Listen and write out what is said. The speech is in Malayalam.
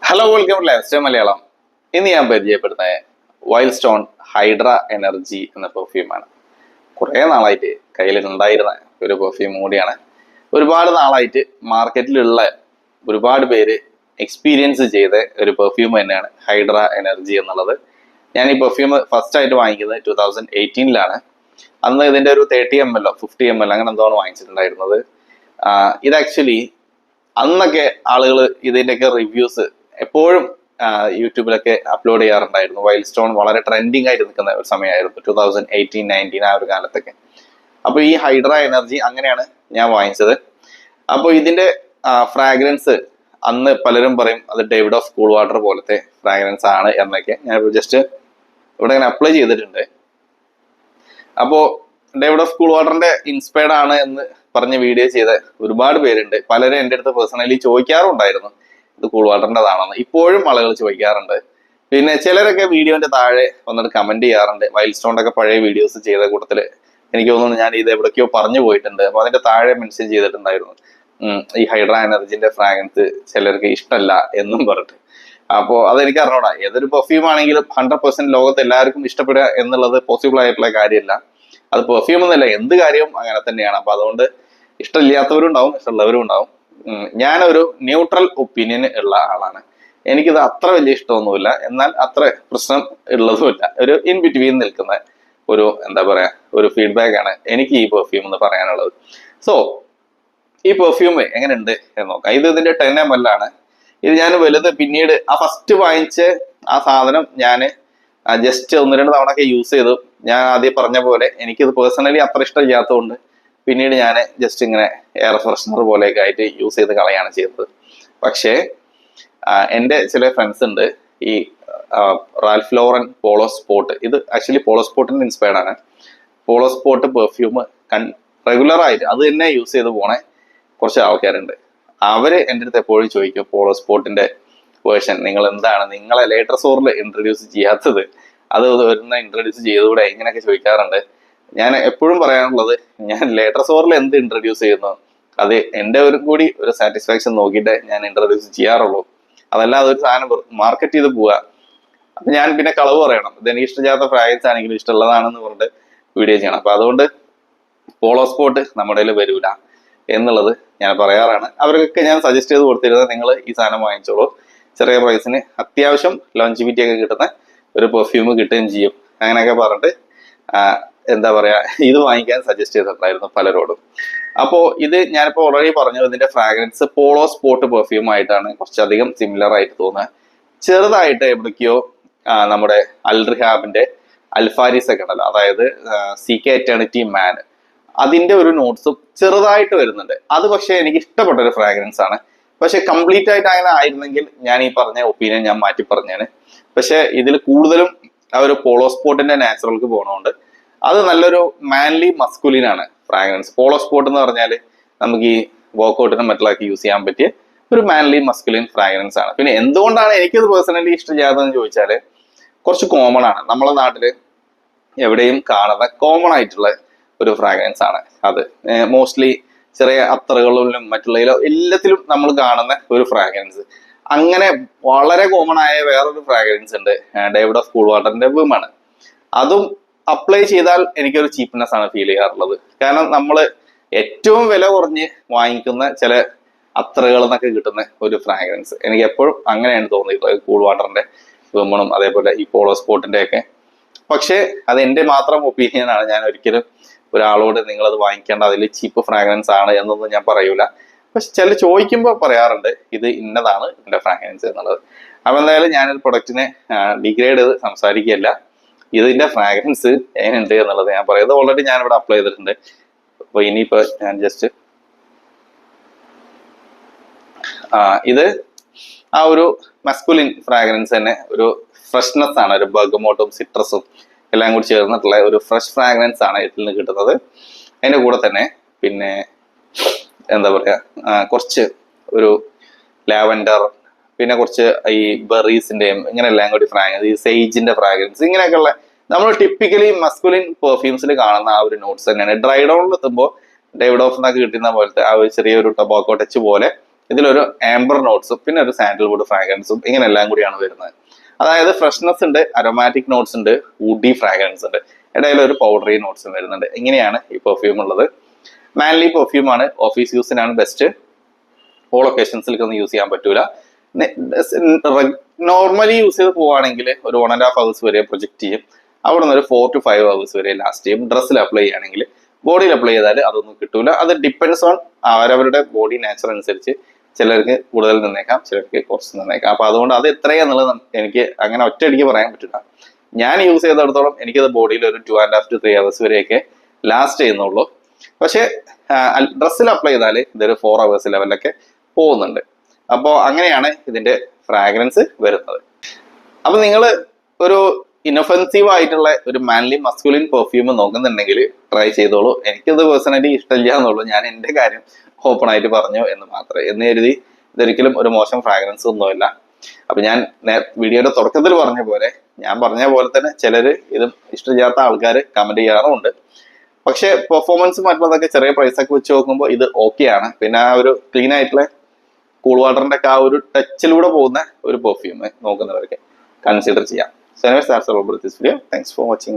Hello welcome life style Malayalam. ഇന്ന് ഞാൻ പരിചയപ്പെടുന്നത് വൈൽഡ് സ്റ്റോൺ ഹൈഡ്ര എനർജി എന്ന പെർഫ്യൂമാണ്. കുറേ നാളായിട്ട് കയ്യിൽ ഉണ്ടായിരുന്ന ഒരു പെർഫ്യൂം കൂടിയാണ്. ഒരുപാട് നാളായിട്ട് മാർക്കറ്റിലുള്ള ഒരുപാട് പേര് എക്സ്പീരിയൻസ് ചെയ്ത ഒരു പെർഫ്യൂം തന്നെയാണ് ഹൈഡ്ര എനർജി എന്നുള്ളത്. ഞാൻ ഈ പെർഫ്യൂം ഫസ്റ്റ് ആയിട്ട് വാങ്ങിക്കുന്നത് 2018 അന്ന് ഇതിന്റെ ഒരു 30 ml 50 ml അങ്ങനെ എന്തോ വാങ്ങിച്ചിട്ടുണ്ടായിരുന്നത്. ഇത് ആക്ച്വലി അന്നൊക്കെ ആളുകൾ ഇതിന്റെയൊക്കെ റിവ്യൂസ് എപ്പോഴും യൂട്യൂബിലൊക്കെ അപ്ലോഡ് ചെയ്യാറുണ്ടായിരുന്നു. വൈൽഡ് സ്റ്റോൺ വളരെ ട്രെൻഡിങ് ആയിട്ട് നിൽക്കുന്ന ഒരു സമയമായിരുന്നു 2018-19 ആ ഒരു കാലത്തൊക്കെ. അപ്പൊ ഈ ഹൈഡ്ര എനർജി അങ്ങനെയാണ് ഞാൻ വാങ്ങിച്ചത്. അപ്പോൾ ഇതിന്റെ ഫ്രാഗ്രൻസ് അന്ന് പലരും പറയും അത് ഡേവിഡ് ഓഫ് കൂൾ വാട്ടർ പോലത്തെ ഫ്രാഗ്രൻസ് ആണ് എന്നൊക്കെ. ഞാൻ ജസ്റ്റ് ഇവിടെ ഇങ്ങനെ അപ്ലൈ ചെയ്തിട്ടുണ്ട്. അപ്പോ ഡേവിഡ് ഓഫ് കൂൾ വാട്ടറിന്റെ ഇൻസ്പയർഡ് ആണ് എന്ന് പറഞ്ഞ് വീഡിയോ ചെയ്ത ഒരുപാട് പേരുണ്ട്. പലരും എൻ്റെ അടുത്ത് പേഴ്സണലി ചോദിക്കാറുണ്ടായിരുന്നു ഇത് കൂൾ വാട്ടറിൻ്റെതാണെന്ന്. ഇപ്പോഴും ആളുകൾ ചോദിക്കാറുണ്ട്. പിന്നെ ചിലരൊക്കെ വീഡിയോന്റെ താഴെ വന്നിട്ട് കമന്റ് ചെയ്യാറുണ്ട്. വൈൽഡ് സ്റ്റോണിന്റെ ഒക്കെ പഴയ വീഡിയോസ് ചെയ്ത കൂട്ടത്തില് എനിക്ക് തോന്നുന്നു ഞാൻ ഇത് എവിടേക്കോ പറഞ്ഞു പോയിട്ടുണ്ട്. അപ്പൊ അതിന്റെ താഴെ മെൻഷൻ ചെയ്തിട്ടുണ്ടായിരുന്നു ഈ ഹൈഡ്ര എനർജിന്റെ ഫ്രാഗ്രൻസ് ചിലർക്ക് ഇഷ്ടമല്ല എന്നും പറഞ്ഞിട്ട്. അപ്പോൾ അതെനിക്ക് അറിഞ്ഞൂടാ. ഏതൊരു പെർഫ്യൂം ആണെങ്കിലും 100% ലോകത്ത് എല്ലാവർക്കും ഇഷ്ടപ്പെടുക എന്നുള്ളത് പോസിബിൾ ആയിട്ടുള്ള കാര്യമല്ല. അത് പെർഫ്യൂം എന്നല്ല, എന്ത് കാര്യവും അങ്ങനെ തന്നെയാണ്. അപ്പൊ അതുകൊണ്ട് ഇഷ്ടമില്ലാത്തവരും ഉണ്ടാവും, ഇഷ്ടമുള്ളവരും ഉണ്ടാവും. ഞാനൊരു ന്യൂട്രൽ ഒപ്പീനിയൻ ഉള്ള ആളാണ്. എനിക്കിത് അത്ര വലിയ ഇഷ്ടമൊന്നുമില്ല, എന്നാൽ അത്ര പ്രശ്നം ഉള്ളതുമില്ല. ഒരു ഇൻ ബിറ്റ്വീൻ നിൽക്കുന്ന ഒരു എന്താ പറയാ ഒരു ഫീഡ്ബാക്ക് ആണ് എനിക്ക് ഈ പെർഫ്യൂം എന്ന് പറയാനുള്ളത്. സോ ഈ പെർഫ്യൂം എങ്ങനെയുണ്ട് എന്ന് നോക്കാം. ഇത് ഇതിന്റെ 10 ml ആണ്. ഇത് ഞാൻ വലുത് പിന്നീട് ഫസ്റ്റ് വാങ്ങിച്ച ആ സാധനം ഞാൻ ജസ്റ്റ് 1-2 തവണ ഒക്കെ യൂസ് ചെയ്തു. ഞാൻ ആദ്യം പറഞ്ഞ പോലെ എനിക്കിത് പേഴ്സണലി അത്ര ഇഷ്ടമില്ലാത്തതുകൊണ്ട് പിന്നീട് ഞാൻ ജസ്റ്റ് ഇങ്ങനെ എയർ ഫ്രഷ്നർ പോലെയൊക്കെ ആയിട്ട് യൂസ് ചെയ്ത് കളയാണ് ചെയ്തത്. പക്ഷേ എൻ്റെ ചില ഫ്രണ്ട്സ് ഉണ്ട്, ഈ റാൽഫ് ലോറൻ പോളോ സ്പോട്ട്, ഇത് ആക്ച്വലി പോളോ സ്പോട്ടിന് ഇൻസ്പയർഡ് ആണ്. പോളോ സ്പോട്ട് പെർഫ്യൂം റെഗുലർ ആയിട്ട് അത് തന്നെ യൂസ് ചെയ്ത് പോണേ കുറച്ച് ആൾക്കാരുണ്ട്. അവര് എൻ്റെ അടുത്ത് എപ്പോഴും ചോദിക്കും, പോളോ സ്പോട്ടിന്റെ വേർഷൻ നിങ്ങൾ എന്താണ്, നിങ്ങളെ ലേറ്റർ സോറിൽ ഇൻട്രൊഡ്യൂസ് ചെയ്യാത്തത്, അത് വരുന്ന ഇൻട്രൊഡ്യൂസ് ചെയ്തുകൂടെ, ഇങ്ങനെയൊക്കെ ചോദിക്കാറുണ്ട്. ഞാൻ എപ്പോഴും പറയാനുള്ളത്, ഞാൻ ലേറ്റർ സോറിൽ എന്ത് ഇൻട്രൊഡ്യൂസ് ചെയ്യുന്നു അത് എൻ്റെ ഒരു കൂടി ഒരു സാറ്റിസ്ഫാക്ഷൻ നോക്കിയിട്ട് ഞാൻ ഇൻട്രൊഡ്യൂസ് ചെയ്യാറുള്ളൂ. അതല്ലാതെ ഒരു സാധനം മാർക്കറ്റ് ചെയ്ത് പോവുക, അപ്പൊ ഞാൻ പിന്നെ കളവ് പറയണം, ഇത് എനിക്ക് ഇഷ്ടമില്ലാത്ത ഫ്രാഗ്രൻസ് ആണെങ്കിലും ഇഷ്ടമുള്ളതാണെന്ന് പറഞ്ഞിട്ട് വീഡിയോ ചെയ്യണം. അപ്പൊ അതുകൊണ്ട് പോളോ സ്പോട്ട് നമ്മുടെ കയ്യിൽ വരൂല എന്നുള്ളത് ഞാൻ പറയാറാണ്. അവർക്കൊക്കെ ഞാൻ സജസ്റ്റ് ചെയ്ത് കൊടുത്തിരുന്നത് നിങ്ങൾ ഈ സാധനം വാങ്ങിച്ചോളൂ, ചെറിയ പ്രൈസിന് അത്യാവശ്യം ലോഞ്ചിവിറ്റി ഒക്കെ കിട്ടുന്ന ഒരു പെർഫ്യൂം കിട്ടുകയും ചെയ്യും, അങ്ങനെയൊക്കെ പറഞ്ഞിട്ട് എന്താ പറയാ ഇത് വാങ്ങിക്കാൻ സജസ്റ്റ് ചെയ്തിട്ടുണ്ടായിരുന്നു പലരോടും. അപ്പോ ഇത് ഞാനിപ്പോ ഓൾറെഡി പറഞ്ഞു, ഇതിന്റെ ഫ്രാഗ്രൻസ് പോളോ സ്പോട്ട് പെർഫ്യൂം ആയിട്ടാണ് കുറച്ചധികം സിമിലർ ആയിട്ട് തോന്നുന്നത്. ചെറുതായിട്ട് എവിടേക്കോ നമ്മുടെ അൽറിഹാബിന്റെ അൽഫാരിസ് ഒക്കെ ഉണ്ടല്ലോ, അതായത് CK എറ്റേണിറ്റി മാൻ, അതിന്റെ ഒരു നോട്ട്സും ചെറുതായിട്ട് വരുന്നുണ്ട്. അത് പക്ഷെ എനിക്ക് ഇഷ്ടപ്പെട്ട ഒരു ഫ്രാഗ്രൻസ് ആണ്. പക്ഷെ കംപ്ലീറ്റ് ആയിട്ട് അങ്ങനെ ആയിരുന്നെങ്കിൽ ഞാൻ ഈ പറഞ്ഞ ഒപ്പീനിയൻ ഞാൻ മാറ്റി പറഞ്ഞേന്. പക്ഷെ ഇതിൽ കൂടുതലും ആ ഒരു പോളോ സ്പോട്ടിന്റെ നാച്ചുറൽക്ക് പോകണോണ്ട് അത് നല്ലൊരു മാൻലി മസ്കുലിൻ ആണ് ഫ്രാഗ്രൻസ്. പോളോ സ്പോട്ട് എന്ന് പറഞ്ഞാൽ നമുക്ക് ഈ വർക്ക്ഔട്ടിനും മറ്റുള്ളതൊക്കെ യൂസ് ചെയ്യാൻ പറ്റിയ ഒരു മാൻലി മസ്കുലിൻ ഫ്രാഗ്രൻസ് ആണ്. പിന്നെ എന്തുകൊണ്ടാണ് എനിക്കത് പേഴ്സണലി ഇഷ്ടമില്ലാത്തതെന്ന് ചോദിച്ചാൽ കുറച്ച് കോമൺ ആണ്, നമ്മളെ നാട്ടില് എവിടെയും കാണുന്ന കോമൺ ആയിട്ടുള്ള ഒരു ഫ്രാഗ്രൻസ് ആണ് അത്. മോസ്റ്റ്ലി ചെറിയ അത്തറുകളിലും മറ്റുള്ളതിലോ എല്ലാത്തിലും നമ്മൾ കാണുന്ന ഒരു ഫ്രാഗ്രൻസ്. അങ്ങനെ വളരെ കോമൺ ആയ വേറൊരു ഫ്രാഗ്രൻസ് ഉണ്ട്, ഡേവിഡ് ഓഫ് കൂൾ വാട്ടറിന്റെ വിമാണ്. അതും അപ്ലൈ ചെയ്താൽ എനിക്കൊരു ചീപ്നെസ് ആണ് ഫീൽ ചെയ്യാറുള്ളത്. കാരണം നമ്മൾ ഏറ്റവും വില കുറഞ്ഞ് വാങ്ങിക്കുന്ന ചില അത്തറുകൾ നിന്നൊക്കെ കിട്ടുന്ന ഒരു ഫ്രാഗ്രൻസ് എനിക്ക് എപ്പോഴും അങ്ങനെയാണ് തോന്നിയിട്ടുള്ളത്, കൂൾ വാട്ടറിന്റെ വിമണും അതേപോലെ ഈ പോളോ സ്പോട്ടിന്റെ ഒക്കെ. പക്ഷേ അത് എൻ്റെ മാത്രം ഒപ്പീനിയൻ ആണ്. ഞാൻ ഒരിക്കലും ഒരാളോട് നിങ്ങളത് വാങ്ങിക്കേണ്ട, അതിൽ ചീപ്പ് ഫ്രാഗ്രൻസ് ആണ് എന്നൊന്നും ഞാൻ പറയൂല. പക്ഷെ ചില ചോദിക്കുമ്പോൾ പറയാറുണ്ട് ഇത് ഇന്നതാണ് ഇതിന്റെ ഫ്രാഗ്രൻസ് എന്നുള്ളത്. അപ്പൊ എന്തായാലും ഞാനൊരു പ്രൊഡക്റ്റിനെ ഡിഗ്രേഡ് ചെയ്ത് സംസാരിക്കുകയല്ല, ഇതിന്റെ ഫ്രാഗ്രൻസ് എങ്ങനെയുണ്ട് എന്നുള്ളത് ഞാൻ പറയുന്നത്. ഓൾറെഡി ഞാൻ ഇവിടെ അപ്ലൈ ചെയ്തിട്ടുണ്ട്. അപ്പൊ ഇനിയിപ്പോ ഞാൻ ജസ്റ്റ് ഇത് ആ ഒരു മസ്കുലിൻ ഫ്രാഗ്രൻസ് തന്നെ ഒരു ഫ്രഷ്നെസ് ആണ്, ഒരു ബർഗമോട്ടും സിട്രസും എല്ലാം കൂടി ചേർന്നിട്ടുള്ള ഒരു ഫ്രഷ് ഫ്രാഗ്രൻസ് ആണ് ഇതിൽ നിന്ന് കിട്ടുന്നത്. അതിന്റെ കൂടെ തന്നെ പിന്നെ എന്താ പറയാ കുറച്ച് ഒരു ലാവൻഡർ, പിന്നെ കുറച്ച് ഈ ബെറീസിന്റെയും ഇങ്ങനെ എല്ലാം കൂടി ഫ്രാഗ്രൻസ്, ഈ സെയ്ജിന്റെ ഫ്രാഗ്രൻസ്, ഇങ്ങനെയൊക്കെയുള്ള നമ്മൾ ടിപ്പിക്കലി മസ്കുലിൻ പെർഫ്യൂംസിൽ കാണുന്ന ആ ഒരു നോട്ട്സ് തന്നെയാണ്. ഡ്രൈ ഡൗണിൽ എത്തുമ്പോൾ ഡേവിഡ് ഓഫ് എന്നൊക്കെ കിട്ടുന്ന പോലത്തെ ആ ഒരു ചെറിയൊരു ടൊബാക്കോ ടച്ച് പോലെ ഇതിലൊരു ആംബർ നോട്ട്സും പിന്നെ ഒരു സാൻഡൽവുഡ് ഫ്രാഗ്രൻസും ഇങ്ങനെ എല്ലാം കൂടിയാണ് വരുന്നത്. അതായത് ഫ്രഷ്നെസ് ഉണ്ട്, അരോമാറ്റിക് നോട്ട്സ് ഉണ്ട്, വുഡി ഫ്രാഗ്രൻസ് ഉണ്ട്, ഇടയിൽ ഒരു പൗഡറി നോട്ട്സും വരുന്നുണ്ട്. ഇങ്ങനെയാണ് ഈ പെർഫ്യൂം ഉള്ളത്. മാൻലി പെർഫ്യൂം ആണ്, ഓഫീസ് യൂസിനാണ് ബെസ്റ്റ്. ഓൾ ഒക്കേഷൻസിലേക്കൊന്നും യൂസ് ചെയ്യാൻ പറ്റൂല. നോർമലി യൂസ് ചെയ്ത് പോവുകയാണെങ്കിൽ ഒരു 1.5 hours വരെ പ്രൊജക്ട് ചെയ്യും. അവിടെ നിന്ന് ഒരു 4 to 5 hours വരെ ലാസ്റ്റ് ചെയ്യും. ഡ്രസ്സിൽ അപ്ലൈ ചെയ്യുകയാണെങ്കിൽ, ബോഡിയിൽ അപ്ലൈ ചെയ്താൽ അതൊന്നും കിട്ടൂല. അത് ഡിപ്പെൻഡ്സ് ഓൺ അവരവരുടെ ബോഡി നേച്ചർ അനുസരിച്ച് ചിലർക്ക് കൂടുതൽ നിന്നേക്കാം, ചിലർക്ക് കുറച്ച് നിന്നേക്കാം. അപ്പൊ അതുകൊണ്ട് അത് എത്രയാന്നുള്ളത് എനിക്ക് അങ്ങനെ ഒറ്റയടിക്ക് പറയാൻ പറ്റില്ല. ഞാൻ യൂസ് ചെയ്തിടത്തോളം എനിക്കത് ബോഡിയിൽ ഒരു 2.5 to 3 hours വരെയൊക്കെ ലാസ്റ്റ് ചെയ്യുന്നുള്ളൂ. പക്ഷെ ഡ്രസ്സിൽ അപ്ലൈ ചെയ്താൽ ഇതൊരു 4 hours ലെവലിലൊക്കെ പോകുന്നുണ്ട്. അപ്പോൾ അങ്ങനെയാണ് ഇതിന്റെ ഫ്രാഗ്രൻസ് വരുന്നത്. അപ്പൊ നിങ്ങൾ ഒരു ഇനൊഫെൻസീവ് ആയിട്ടുള്ള ഒരു മാൻലി മസ്കുലിൻ പെർഫ്യൂം നോക്കുന്നുണ്ടെങ്കിൽ ട്രൈ ചെയ്തോളൂ. എനിക്കത് പേഴ്സണലി ഇഷ്ടമില്ല എന്നുള്ളൂ. ഞാൻ എന്റെ കാര്യം ഓപ്പൺ ആയിട്ട് പറഞ്ഞു എന്ന് മാത്രമേ. എന്ന് കരുതി ഇതൊരിക്കലും ഒരു മോശം ഫ്രാഗ്രൻസ് ഒന്നുമില്ല. അപ്പൊ ഞാൻ വീഡിയോയുടെ തുടക്കത്തിൽ പറഞ്ഞ പോലെ, ഞാൻ പറഞ്ഞ പോലെ തന്നെ ചിലര് ഇത് ഇഷ്ടമില്ലാത്ത ആൾക്കാർ കമന്റ് ചെയ്യാറുമുണ്ട്. പക്ഷെ പെർഫോമൻസ് മറ്റുള്ളതൊക്കെ ചെറിയ പ്രൈസ് ഒക്കെ വെച്ച് നോക്കുമ്പോൾ ഇത് ഓക്കെയാണ്. പിന്നെ ആ ഒരു ക്ലീൻ ആയിട്ടുള്ള കൂൾ വാട്ടറിന്റെ ഒക്കെ ആ ഒരു ടച്ചിലൂടെ പോകുന്ന ഒരു പെർഫ്യൂം നോക്കുന്നവർക്ക് കൺസിഡർ ചെയ്യാം. So anyways, that's all about this video. Thanks for watching.